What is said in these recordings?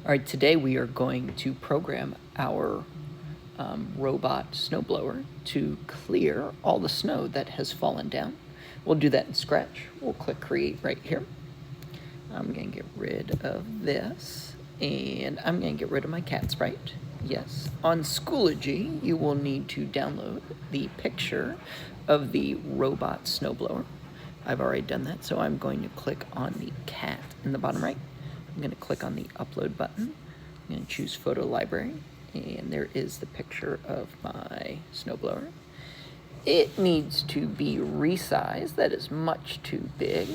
All right, today we are going to program our robot snowblower to clear all the snow that has fallen down. We'll do that in Scratch. We'll click Create right here. I'm going to get rid of this, and I'm going to get rid of my cat sprite. Yes. On Schoology, you will need to download the picture of the robot snowblower. I've already done that, so I'm going to click on the cat in the bottom right. I'm going to click on the upload button. I'm going to choose photo library, and there is the picture of my snowblower. It needs to be resized. That is much too big.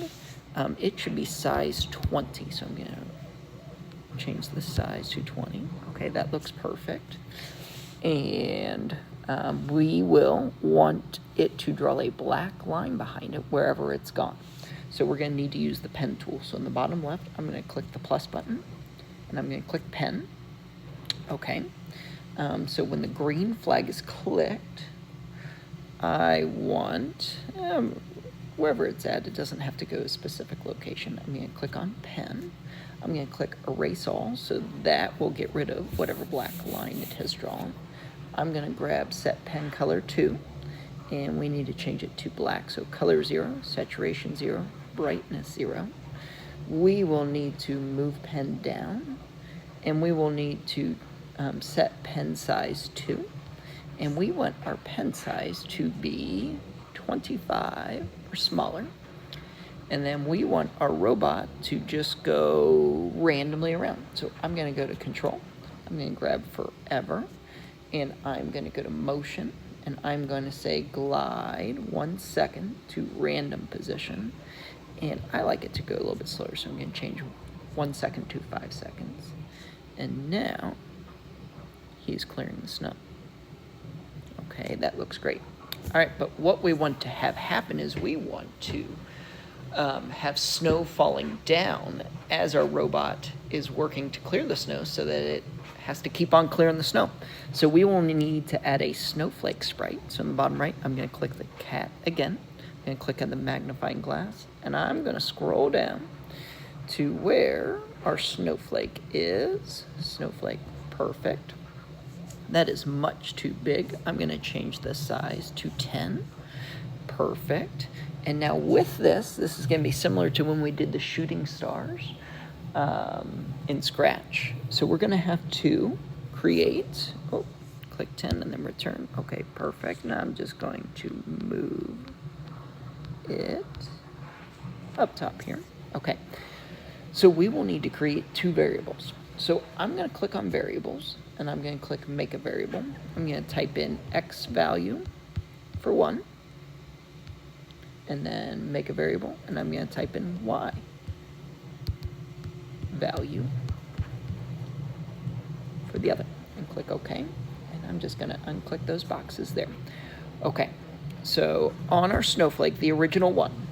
It should be size 20, so I'm going to change the size to 20. Okay, that looks perfect. And we will want it to draw a black line behind it wherever it's gone. So we're going to need to use the pen tool. So in the bottom left, I'm going to click the plus button, and I'm going to click pen. Okay. So when the green flag is clicked, I want, wherever it's at, it doesn't have to go to a specific location. I'm going to click on pen. I'm going to click erase all, so that will get rid of whatever black line it has drawn. I'm going to grab set pen color 2, and we need to change it to black. So color 0, saturation 0, brightness 0. We will need to move pen down, and we will need to set pen size 2. And we want our pen size to be 25 or smaller. And then we want our robot to just go randomly around. So I'm going to go to Control. I'm going to grab Forever. And I'm going to go to Motion. And I'm going to say glide 1 second to random position. And I like it to go a little bit slower, so I'm going to change 1 second to 5 seconds. And now he's clearing the snow. Okay, that looks great. All right, but what we want to have happen is we want to have snow falling down as our robot is working to clear the snow so that it has to keep on clearing the snow. So we will need to add a snowflake sprite. So in the bottom right, I'm going to click the cat again. I'm going to click on the magnifying glass, and I'm going to scroll down to where our snowflake is. Snowflake, perfect. That is much too big. I'm going to change the size to 10. Perfect. And now with this is going to be similar to when we did the shooting stars in Scratch. So we're going to have to create, click 10 and then return. Okay, perfect. Now I'm just going to move it up top here. Okay. So we will need to create 2 variables. So I'm going to click on variables, and I'm going to click make a variable. I'm going to type in X value for 1, and then make a variable, and I'm going to type in Y value for the other, and click OK. And I'm just going to unclick those boxes there. Okay, so on our snowflake, the original one,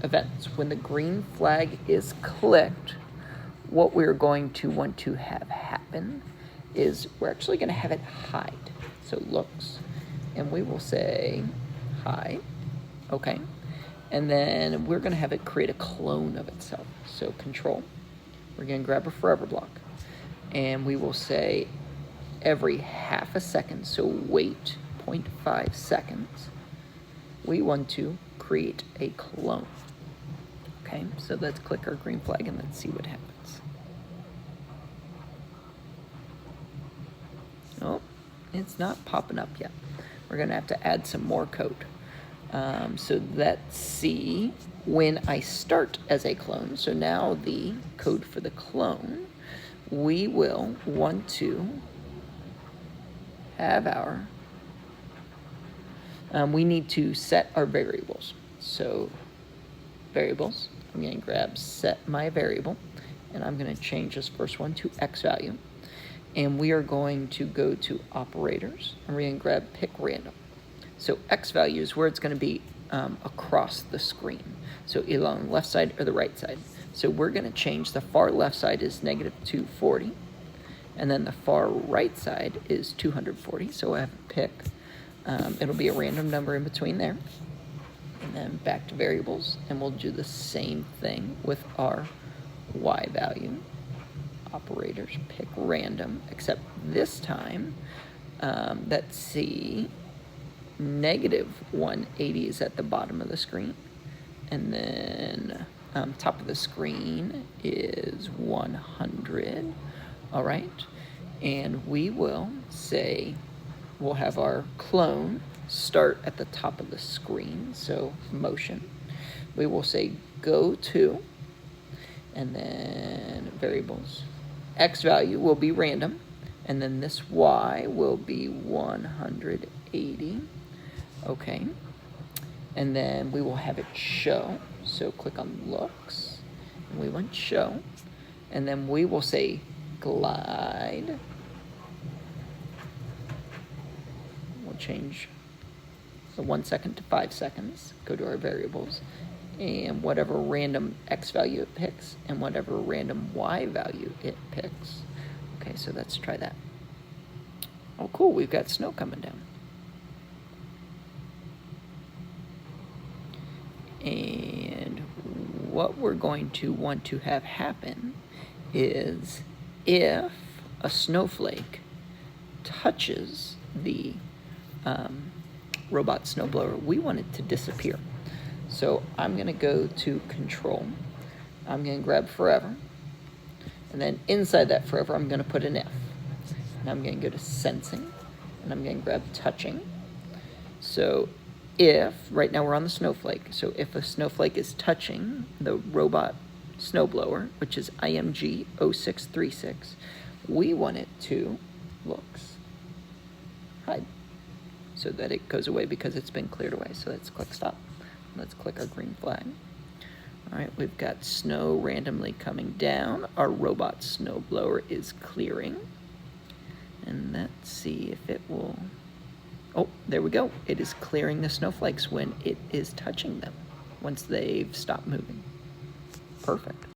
events, when the green flag is clicked, what we're going to want to have happen is we're actually going to have it hide. So looks, and we will say hide. Okay. And then we're going to have it create a clone of itself. So Control, we're going to grab a forever block, and we will say every half a second, so wait 0.5 seconds, we want to create a clone. Okay, so let's click our green flag and let's see what happens. Oh, it's not popping up yet. We're going to have to add some more code. So let's see when I start as a clone. So now the code for the clone, we will want to have our, we need to set our variables. So variables, I'm going to grab set my variable, and I'm going to change this first one to X value. And we are going to go to operators, and we're going to grab pick random. So X value is where it's going to be across the screen. So either on the left side or the right side. So we're going to change the far left side is -240, and then the far right side is 240. So I have to pick, it'll be a random number in between there. And then back to variables, and we'll do the same thing with our Y value. operators, pick random, except this time, let's see, -180 is at the bottom of the screen, and then top of the screen is 100. All right, and we will say, we'll have our clone start at the top of the screen, so motion. We will say go to, and then variables. X value will be random, and then this Y will be 180. Okay, and then we will have it show. So click on looks, and we want show, and then we will say glide. We'll change the 1 second to 5 seconds. Go to our variables, and whatever random X value it picks, and whatever random Y value it picks. Okay, so let's try that. Oh, cool, we've got snow coming down. And what we're going to want to have happen is if a snowflake touches the robot snowblower, we want it to disappear. So I'm going to go to Control. I'm going to grab Forever. And then inside that Forever, I'm going to put an F. And I'm going to go to Sensing. And I'm going to grab Touching. So if, right now we're on the snowflake, so if a snowflake is touching the robot snowblower, which is IMG 0636, we want it to looks hide, so that it goes away because it's been cleared away. So let's click stop. Let's click our green flag. All right, we've got snow randomly coming down. Our robot snowblower is clearing. And let's see if it will... Oh, there we go. It is clearing the snowflakes when it is touching them, once they've stopped moving. Perfect.